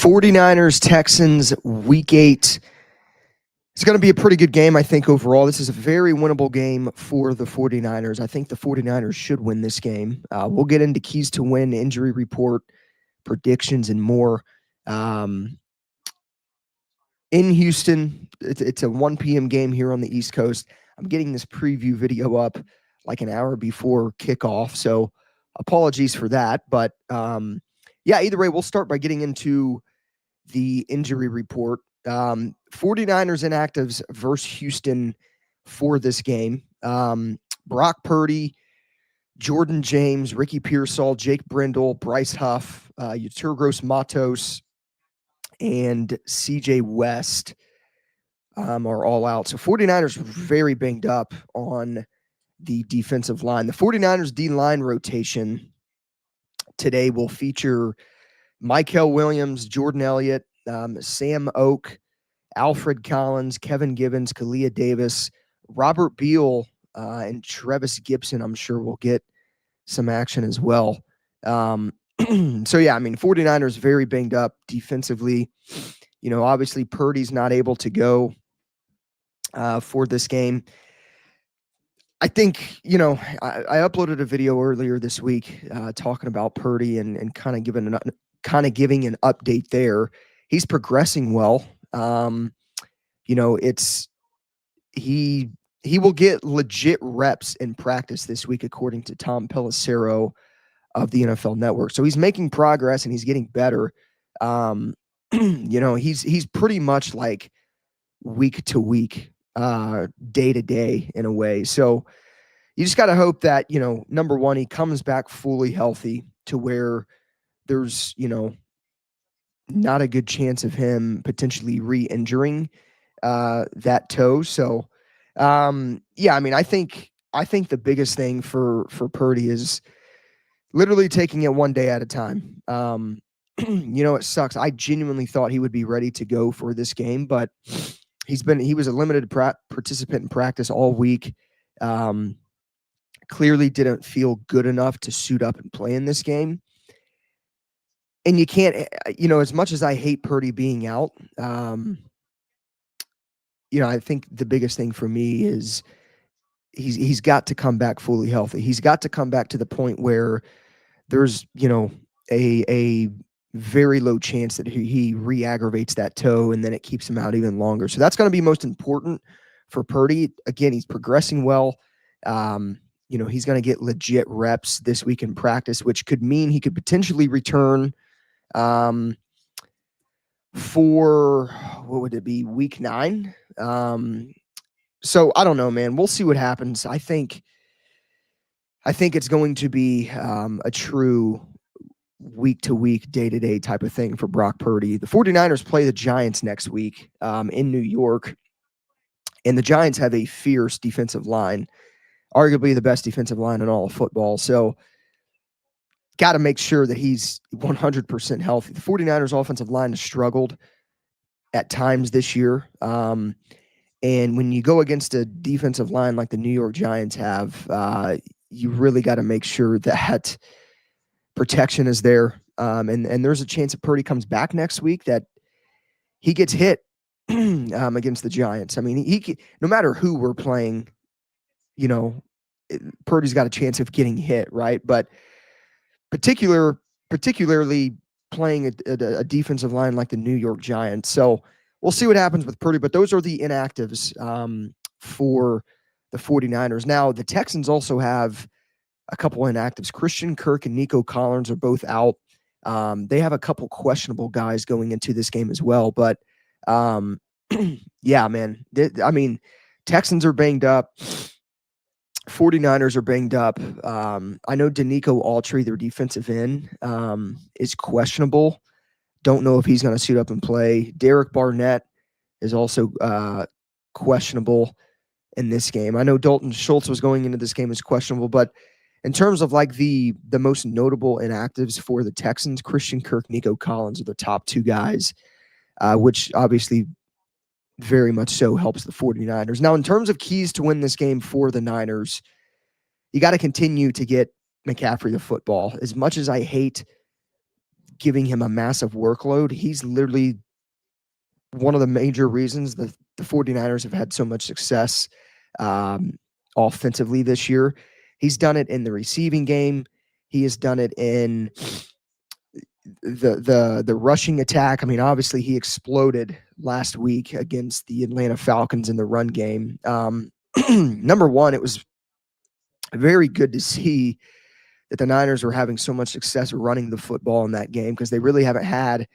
49ers, Texans, week 8. It's going to be a pretty good game, I think, overall. This is a very winnable game for the 49ers. I think the 49ers should win this game. We'll get into keys to win, injury report, predictions, and more. In Houston, it's a 1 p.m. game here on the East Coast. I'm getting this preview video up like an hour before kickoff, so apologies for that. But yeah, either way, we'll start by getting into the injury report. 49ers inactives versus Houston for this game. Brock Purdy, Jordan James, Ricky Pearsall, Jake Brindle, Bryce Huff, Yeturgos Matos, and CJ West are all out. So 49ers very banged up on the defensive line. The 49ers D-line rotation today will feature Mykel Williams, Jordan Elliott, Sam Oak, Alfred Collins, Kevin Gibbons, Kalia Davis, Robert Beal, and Trevis Gibson, I'm sure will get some action as well. So, yeah, I mean, 49ers very banged up defensively. You know, obviously Purdy's not able to go for this game. I think, you know, I uploaded a video earlier this week talking about Purdy and kind of giving an update there. He's progressing well. You know, he will get legit reps in practice this week, according to Tom Pelissero of the NFL Network. So he's making progress and he's getting better. You know, he's pretty much like week to week, day to day in a way. So you just got to hope that, you know, number one, he comes back fully healthy to where there's, you know, not a good chance of him potentially re-injuring that toe. So, yeah, I mean, I think the biggest thing for Purdy is literally taking it one day at a time. You know, it sucks. I genuinely thought he would be ready to go for this game, but he was a limited participant in practice all week. Clearly didn't feel good enough to suit up and play in this game. And you can't, you know, as much as I hate Purdy being out, you know, I think the biggest thing for me is he's got to come back fully healthy. He's got to come back to the point where there's, you know, a very low chance that he re-aggravates that toe and then it keeps him out even longer. So that's going to be most important for Purdy. Again, he's progressing well. You know, he's going to get legit reps this week in practice, which could mean he could potentially return for, what would it be, week 9? So I don't know, man. We'll see what happens. I think it's going to be a true week-to-week, day-to-day type of thing for Brock Purdy. The 49ers play the Giants next week in New York, and the Giants have a fierce defensive line, arguably the best defensive line in all of football. So got to make sure that he's 100% healthy. The 49ers offensive line has struggled at times this year. And when you go against a defensive line like the New York Giants have, you really got to make sure that protection is there. And there's a chance that Purdy comes back next week that he gets hit against the Giants. I mean, he no matter who we're playing, you know, Purdy's got a chance of getting hit, right? But particularly playing a defensive line like the New York Giants. So we'll see what happens with Purdy, but those are the inactives for the 49ers. Now, the Texans also have a couple inactives. Christian Kirk and Nico Collins are both out. They have a couple questionable guys going into this game as well. But, yeah, man. I mean, Texans are banged up. 49ers are banged up. I know Danico Autry, their defensive end, is questionable. Don't know if he's going to suit up and play. Derek Barnett is also questionable in this game. I know Dalton Schultz was going into this game as questionable, but in terms of like the most notable inactives for the Texans, Christian Kirk, Nico Collins are the top two guys, which obviously very much so helps the 49ers. Now, in terms of keys to win this game for the Niners, you got to continue to get McCaffrey the football. As much as I hate giving him a massive workload. He's literally one of the major reasons the 49ers have had so much success um, offensively this year. He's done it in the receiving game. He has done it in the rushing attack. I mean, obviously he exploded last week against the Atlanta Falcons in the run game. Number one, it was very good to see that the Niners were having so much success running the football in that game because they really haven't had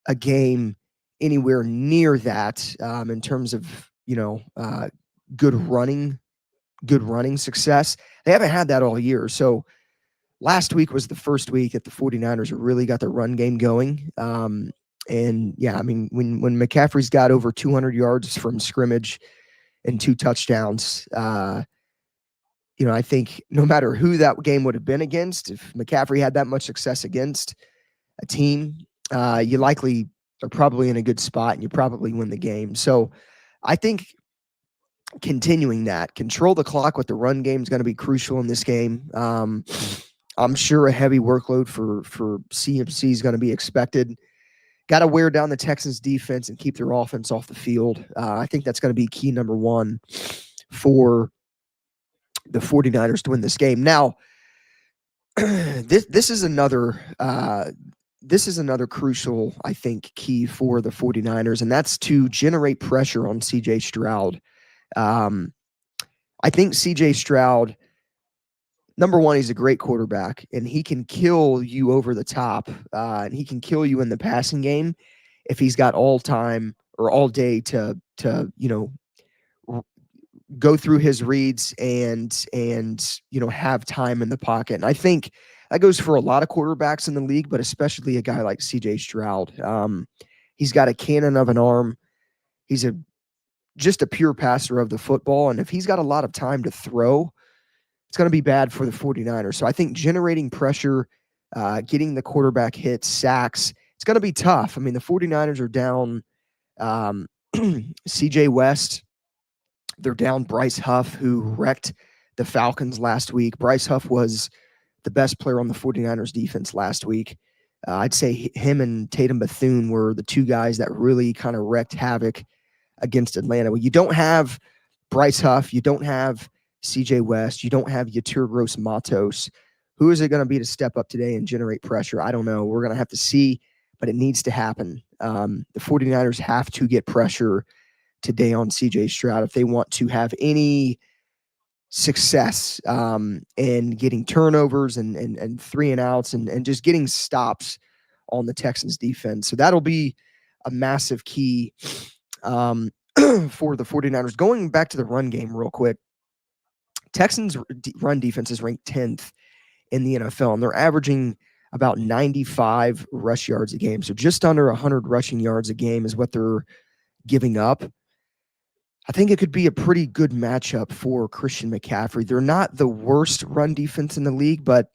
a game anywhere near that in terms of good running success. They haven't had that all year. So last week was the first week that the 49ers really got the run game going. And yeah, I mean, when McCaffrey's got over 200 yards from scrimmage and 2 touchdowns, I think no matter who that game would have been against, if McCaffrey had that much success against a team, you likely are probably in a good spot and you probably win the game. So I think continuing that, control the clock with the run game is going to be crucial in this game. I'm sure a heavy workload for CMC is going to be expected. Got to wear down the Texans defense and keep their offense off the field. I think that's going to be key number one for the 49ers to win this game. Now, this is another crucial, I think, key for the 49ers, and that's to generate pressure on CJ Stroud. I think CJ Stroud, number one, he's a great quarterback, and he can kill you over the top, and he can kill you in the passing game if he's got all time or all day to go through his reads and have time in the pocket. And I think that goes for a lot of quarterbacks in the league, but especially a guy like CJ Stroud. He's got a cannon of an arm. He's just a pure passer of the football, and if he's got a lot of time to throw, it's going to be bad for the 49ers. So I think generating pressure, getting the quarterback hits, sacks, it's going to be tough. I mean, the 49ers are down CJ West. They're down Bryce Huff, who wrecked the Falcons last week. Bryce Huff was the best player on the 49ers defense last week. I'd say him and Tatum Bethune were the two guys that really kind of wrecked havoc against Atlanta. Well, you don't have Bryce Huff. You don't have CJ West. You don't have Yetur Gross-Matos. Who is it going to be to step up today and generate pressure? I don't know. We're going to have to see, but it needs to happen. The 49ers have to get pressure today on CJ Stroud if they want to have any success in getting turnovers and 3 and outs and just getting stops on the Texans defense. So that'll be a massive key for the 49ers. Going back to the run game real quick, Texans run defense is ranked 10th in the NFL, and they're averaging about 95 rush yards a game. So just under 100 rushing yards a game is what they're giving up. I think it could be a pretty good matchup for Christian McCaffrey. They're not the worst run defense in the league, but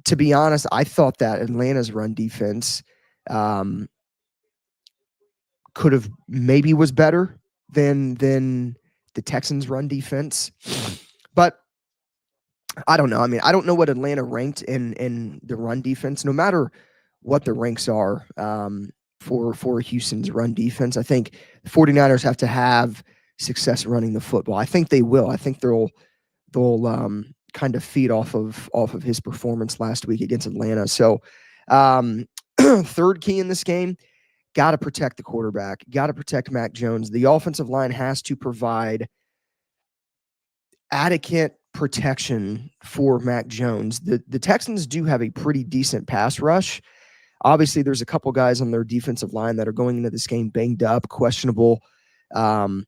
to be honest, I thought that Atlanta's run defense could have maybe was better than the Texans' run defense. But I don't know. I mean, I don't know what Atlanta ranked in the run defense, no matter what the ranks are for Houston's run defense. I think the 49ers have to have success running the football. I think they will. I think they'll kind of feed off of his performance last week against Atlanta. So third key in this game, got to protect the quarterback, got to protect Mac Jones. The offensive line has to provide adequate protection for Mac Jones. The Texans do have a pretty decent pass rush. Obviously, there's a couple guys on their defensive line that are going into this game banged up, questionable. But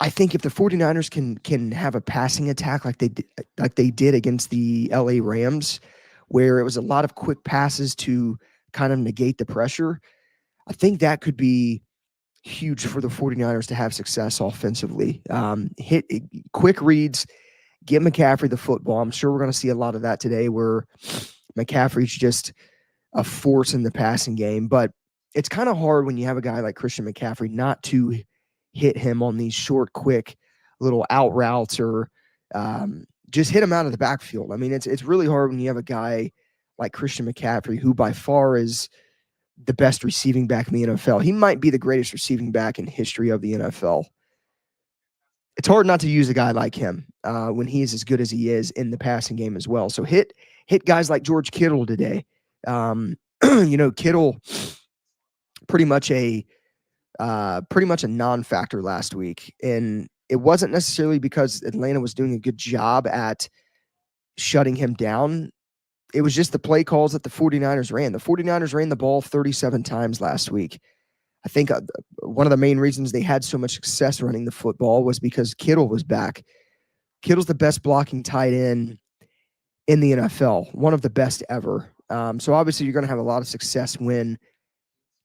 I think if the 49ers can have a passing attack like they did against the LA Rams, where it was a lot of quick passes to kind of negate the pressure, I think that could be huge for the 49ers to have success offensively. Hit quick reads, get McCaffrey the football. I'm sure we're going to see a lot of that today where McCaffrey's just a force in the passing game. But it's kind of hard when you have a guy like Christian McCaffrey not to hit him on these short, quick little out routes or just hit him out of the backfield. I mean, it's really hard when you have a guy like Christian McCaffrey, who by far is the best receiving back in the NFL. He might be the greatest receiving back in history of the NFL. It's hard not to use a guy like him when he is as good as he is in the passing game as well. So hit guys like George Kittle today. Kittle pretty much a non-factor last week, and it wasn't necessarily because Atlanta was doing a good job at shutting him down. It was just the play calls that the 49ers ran. The 49ers ran the ball 37 times last week. I think one of the main reasons they had so much success running the football was because Kittle was back. Kittle's the best blocking tight end in the NFL, one of the best ever. So obviously you're going to have a lot of success when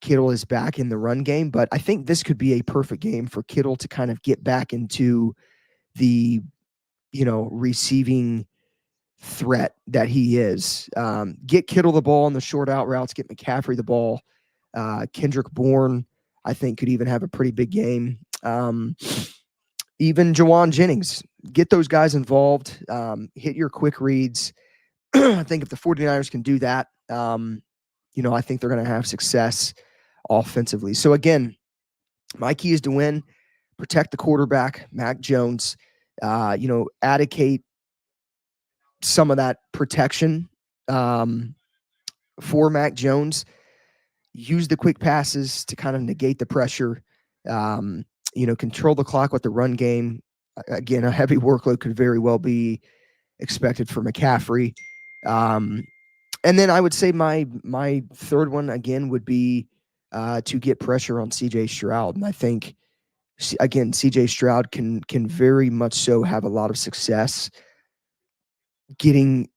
Kittle is back in the run game, but I think this could be a perfect game for Kittle to kind of get back into the, receiving threat that he is. Get Kittle the ball on the short out routes, get McCaffrey the ball. Kendrick Bourne, I think, could even have a pretty big game. Even Jawan Jennings, get those guys involved, hit your quick reads. I think if the 49ers can do that, I think they're going to have success offensively. So again, my key is to win, protect the quarterback, Mac Jones, advocate some of that protection for Mac Jones. Use the quick passes to kind of negate the pressure. Control the clock with the run game. Again, a heavy workload could very well be expected for McCaffrey. And then I would say my third one again would be to get pressure on CJ Stroud. And I think again, CJ Stroud can very much so have a lot of success getting,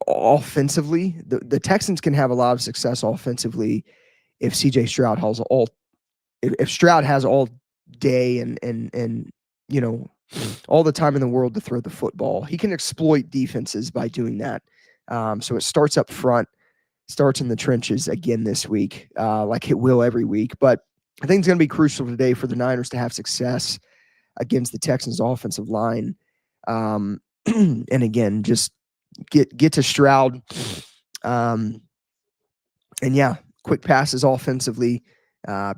offensively. The Texans can have a lot of success offensively if CJ Stroud has if Stroud has all day and all the time in the world to throw the football. He can exploit defenses by doing that. So it starts up front, starts in the trenches again this week, like it will every week. But I think it's going to be crucial today for the Niners to have success against the Texans offensive line. And again, just get to Stroud. And yeah, quick passes offensively,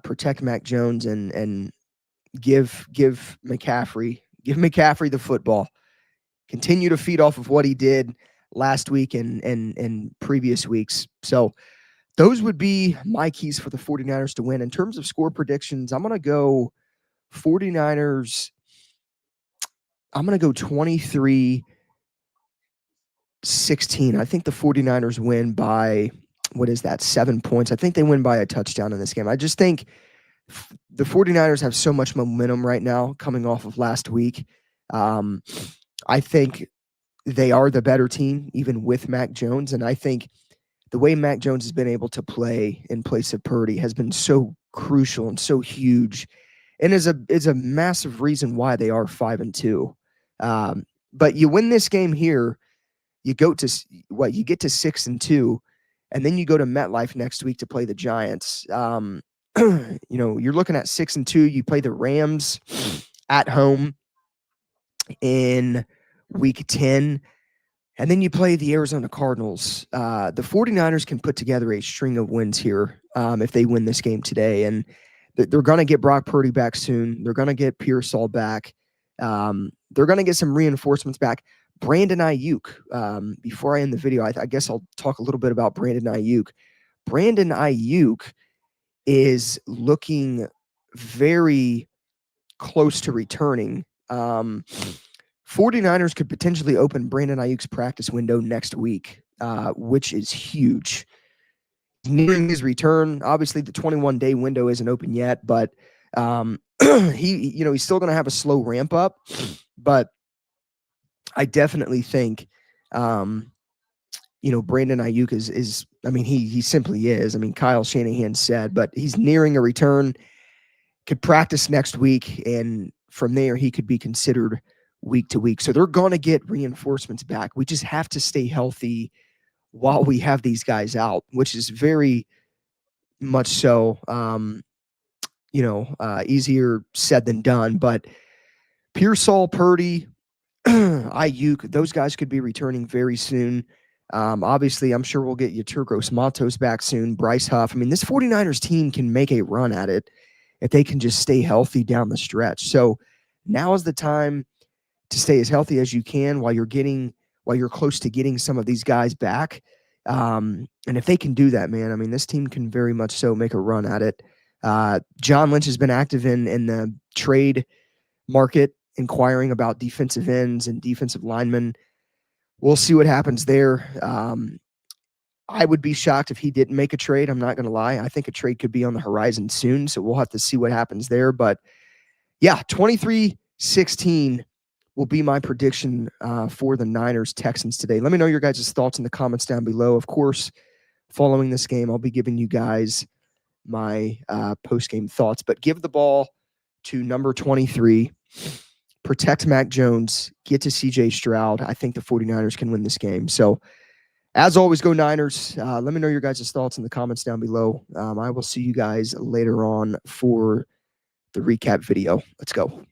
protect Mac Jones and give McCaffrey the football. Continue to feed off of what he did last week and previous weeks. So those would be my keys for the 49ers to win. In terms of score predictions, I'm going to go 49ers. I'm going to go 23-16. I think the 49ers win by, 7 points. I think they win by a touchdown in this game. I just think the 49ers have so much momentum right now coming off of last week. I think they are the better team, even with Mac Jones. And I think the way Mac Jones has been able to play in place of Purdy has been so crucial and so huge, and is a massive reason why they are 5-2. But you win this game here, you go to you get to 6-2, and then you go to MetLife next week to play the Giants. You're looking at 6-2. You play the Rams at home in week 10. And then you play the Arizona Cardinals. The 49ers can put together a string of wins here if they win this game today. And they're going to get Brock Purdy back soon. They're going to get Pearsall back. They're going to get some reinforcements back. Brandon Ayuk. Before I end the video, I guess I'll talk a little bit about Brandon Ayuk. Brandon Ayuk is looking very close to returning. 49ers could potentially open Brandon Ayuk's practice window next week, which is huge. Nearing his return, obviously the 21-day window isn't open yet, but he's still going to have a slow ramp up. But I definitely think, Brandon Ayuk is. I mean, he simply is. I mean, Kyle Shanahan said, but he's nearing a return. Could practice next week, and from there he could be considered week to week. So they're going to get reinforcements back. We just have to stay healthy while we have these guys out, which is very much so, easier said than done. But Pearsall, Purdy, Ayuk, those guys could be returning very soon. Obviously, I'm sure we'll get Yeturgos Matos back soon, Bryce Huff. I mean, this 49ers team can make a run at it if they can just stay healthy down the stretch. So now is the time to stay as healthy as you can while you're close to getting some of these guys back. And if they can do that, man, I mean, this team can very much so make a run at it. John Lynch has been active in the trade market, inquiring about defensive ends and defensive linemen. We'll see what happens there. I would be shocked if he didn't make a trade. I'm not going to lie. I think a trade could be on the horizon soon, so we'll have to see what happens there. But yeah, 23-16 will be my prediction for the Niners Texans today. Let me know your guys' thoughts in the comments down below. Of course, following this game, I'll be giving you guys my post-game thoughts. But give the ball to number 23. Protect Mac Jones. Get to CJ Stroud. I think the 49ers can win this game. So, as always, go Niners. Let me know your guys' thoughts in the comments down below. I will see you guys later on for the recap video. Let's go.